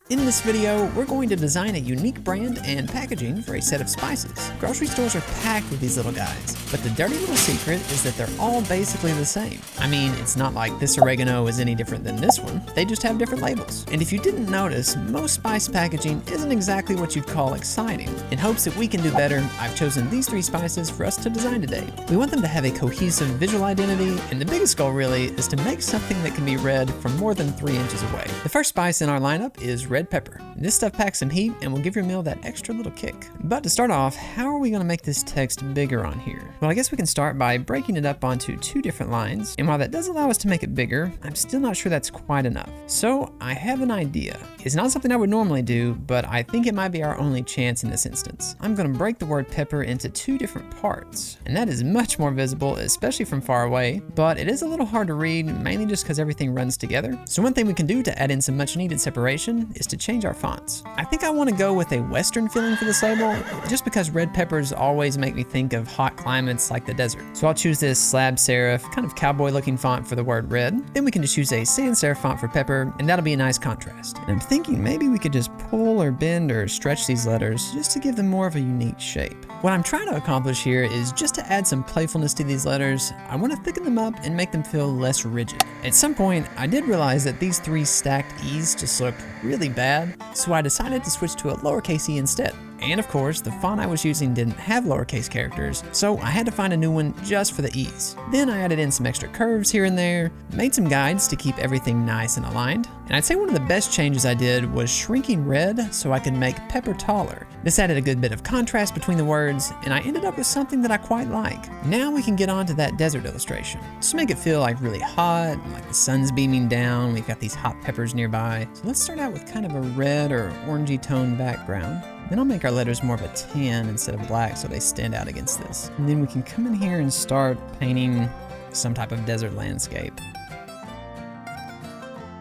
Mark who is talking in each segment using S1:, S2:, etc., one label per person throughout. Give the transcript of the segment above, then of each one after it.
S1: In this video, we're going to design a unique brand and packaging for a set of spices. Grocery stores are packed with these little guys, but the dirty little secret is that they're all basically the same. I mean, it's not like this oregano is any different than this one, they just have different labels. And if you didn't notice, most spice packaging isn't exactly what you'd call exciting. In hopes that we can do better, I've chosen these 3 spices for us to design today. We want them to have a cohesive visual identity, and the biggest goal really is to make something that can be read from more than 3 inches away. The first spice in our lineup is red pepper. This stuff packs some heat and will give your meal that extra little kick. But to start off, how are we going to make this text bigger on here? Well, I guess we can start by breaking it up onto 2 different lines, and while that does allow us to make it bigger, I'm still not sure that's quite enough. So I have an idea. It's not something I would normally do, but I think it might be our only chance in this instance. I'm going to break the word pepper into 2 different parts, and that is much more visible, especially from far away, but it is a little hard to read, mainly just because everything runs together. So one thing we can do to add in some much needed separation is to change our fonts. I think I want to go with a Western feeling for this label, just because red peppers always make me think of hot climates like the desert. So I'll choose this slab serif, kind of cowboy looking font for the word red. Then we can just use a sans serif font for pepper, and that'll be a nice contrast. And I'm thinking maybe we could just pull or bend or stretch these letters just to give them more of a unique shape. What I'm trying to accomplish here is just to add some playfulness to these letters. I want to thicken them up and make them feel less rigid. At some point, I did realize that these 3 stacked E's just looked really bad, so I decided to switch to a lowercase e instead. And of course, the font I was using didn't have lowercase characters, so I had to find a new one just for the E's. Then I added in some extra curves here and there, made some guides to keep everything nice and aligned. And I'd say one of the best changes I did was shrinking red so I could make pepper taller. This added a good bit of contrast between the words, and I ended up with something that I quite like. Now we can get on to that desert illustration. Just to make it feel like really hot, like the sun's beaming down, we've got these hot peppers nearby. So let's start out with kind of a red or orangey tone background. Then I'll make our letters more of a tan instead of black so they stand out against this. And then we can come in here and start painting some type of desert landscape.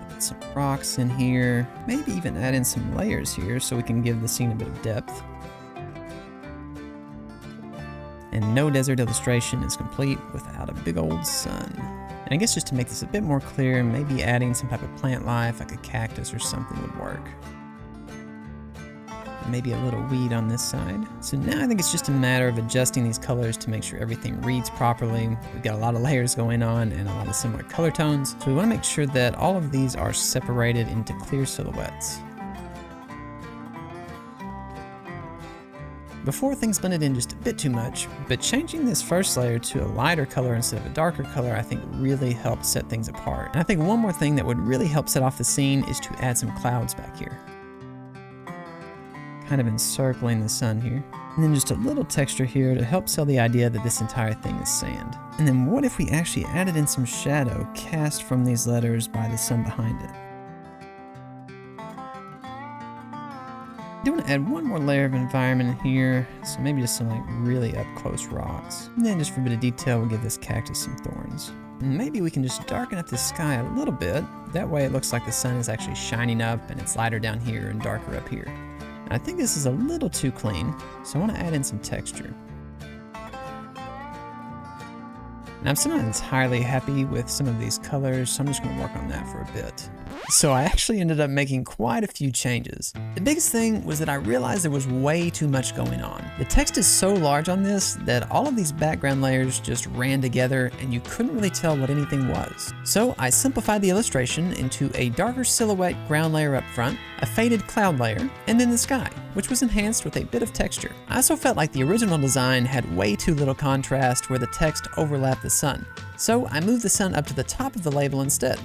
S1: Put some rocks in here, maybe even add in some layers here so we can give the scene a bit of depth. And no desert illustration is complete without a big old sun. And I guess just to make this a bit more clear, maybe adding some type of plant life like a cactus or something would work. Maybe a little weed on this side. So now I think it's just a matter of adjusting these colors to make sure everything reads properly. We've got a lot of layers going on and a lot of similar color tones. So we want to make sure that all of these are separated into clear silhouettes. Before, things blended in just a bit too much, but changing this first layer to a lighter color instead of a darker color I think really helped set things apart. And I think one more thing that would really help set off the scene is to add some clouds back here. Kind of encircling the sun here. And then just a little texture here to help sell the idea that this entire thing is sand. And then what if we actually added in some shadow cast from these letters by the sun behind it? I do want to add one more layer of environment in here, so maybe just some like really up close rocks. And then just for a bit of detail, we'll give this cactus some thorns. And maybe we can just darken up the sky a little bit. That way it looks like the sun is actually shining up and it's lighter down here and darker up here. I think this is a little too clean, so I want to add in some texture. And I'm still not entirely happy with some of these colors, so I'm just going to work on that for a bit. So I actually ended up making quite a few changes. The biggest thing was that I realized there was way too much going on. The text is so large on this that all of these background layers just ran together and you couldn't really tell what anything was. So I simplified the illustration into a darker silhouette ground layer up front, a faded cloud layer, and then the sky, which was enhanced with a bit of texture. I also felt like the original design had way too little contrast where the text overlapped the sun. So I moved the sun up to the top of the label instead.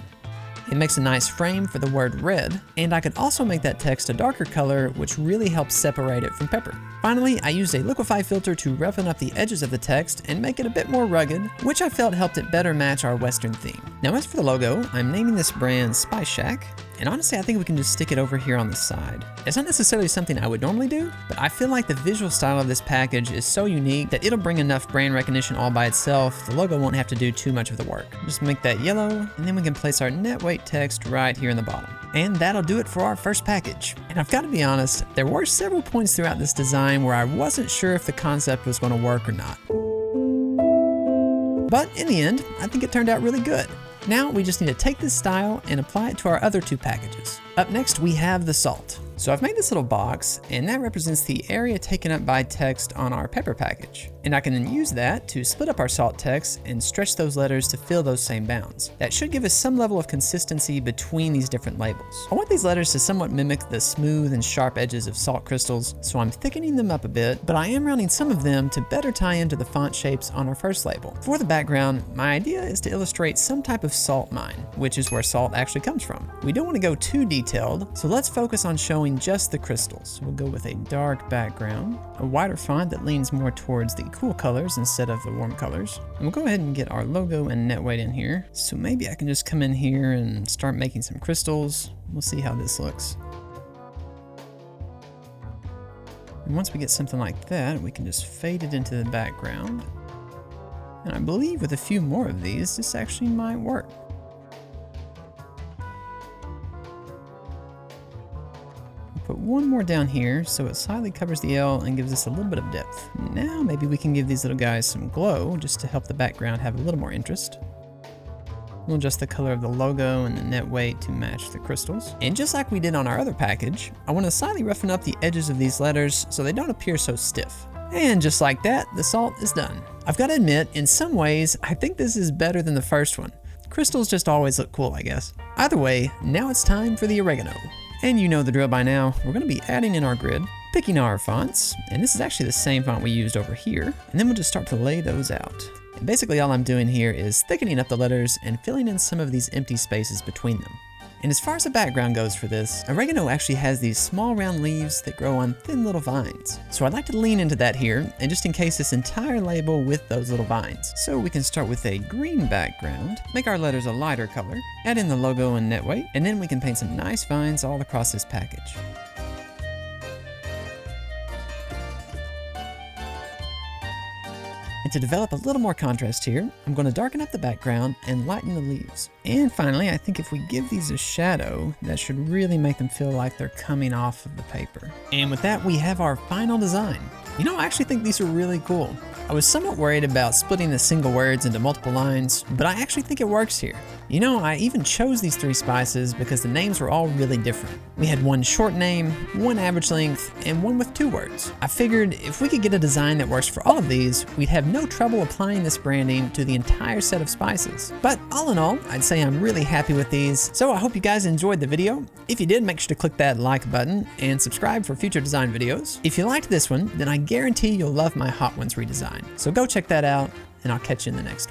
S1: It makes a nice frame for the word red, and I could also make that text a darker color, which really helps separate it from pepper. Finally, I used a liquify filter to roughen up the edges of the text and make it a bit more rugged, which I felt helped it better match our Western theme. Now as for the logo, I'm naming this brand Spice Shack, and honestly I think we can just stick it over here on the side. It's not necessarily something I would normally do, but I feel like the visual style of this package is so unique that it'll bring enough brand recognition all by itself. The logo won't have to do too much of the work. Just make that yellow, and then we can place our net weight text right here in the bottom. And that'll do it for our first package. And I've got to be honest, there were several points throughout this design where I wasn't sure if the concept was going to work or not. But in the end, I think it turned out really good. Now we just need to take this style and apply it to our other two packages. Up next, we have the salt. So I've made this little box, and that represents the area taken up by text on our pepper package. And I can then use that to split up our salt text and stretch those letters to fill those same bounds. That should give us some level of consistency between these different labels. I want these letters to somewhat mimic the smooth and sharp edges of salt crystals, so I'm thickening them up a bit, but I am rounding some of them to better tie into the font shapes on our first label. For the background, my idea is to illustrate some type of salt mine, which is where salt actually comes from. We don't want to go too detailed, so let's focus on showing just the crystals. We'll go with a dark background, a wider font that leans more towards the cool colors instead of the warm colors. And we'll go ahead and get our logo and net weight in here. So maybe I can just come in here and start making some crystals. We'll see how this looks. And once we get something like that, we can just fade it into the background. And I believe with a few more of these, this actually might work. Put one more down here so it slightly covers the L and gives us a little bit of depth. Now maybe we can give these little guys some glow just to help the background have a little more interest. We'll adjust the color of the logo and the net weight to match the crystals. And just like we did on our other package, I want to slightly roughen up the edges of these letters so they don't appear so stiff. And just like that, the salt is done. I've got to admit, in some ways, I think this is better than the first one. Crystals just always look cool, I guess. Either way, now it's time for the oregano. And you know the drill by now. We're going to be adding in our grid, picking our fonts, and this is actually the same font we used over here, and then we'll just start to lay those out. And basically all I'm doing here is thickening up the letters and filling in some of these empty spaces between them. And as far as the background goes for this, oregano actually has these small round leaves that grow on thin little vines. So I'd like to lean into that here and just encase this entire label with those little vines. So we can start with a green background, make our letters a lighter color, add in the logo and net weight, and then we can paint some nice vines all across this package. And to develop a little more contrast here, I'm going to darken up the background and lighten the leaves. And finally, I think if we give these a shadow, that should really make them feel like they're coming off of the paper. And with that, we have our final design. You know, I actually think these are really cool. I was somewhat worried about splitting the single words into multiple lines, but I actually think it works here. You know, I even chose these 3 spices because the names were all really different. We had one short name, one average length, and one with 2 words. I figured if we could get a design that works for all of these, we'd have no trouble applying this branding to the entire set of spices. But all in all, I'd say I'm really happy with these, so I hope you guys enjoyed the video. If you did, make sure to click that like button and subscribe for future design videos. If you liked this one, then I guarantee you'll love my Hot Ones redesign. So go check that out, and I'll catch you in the next one.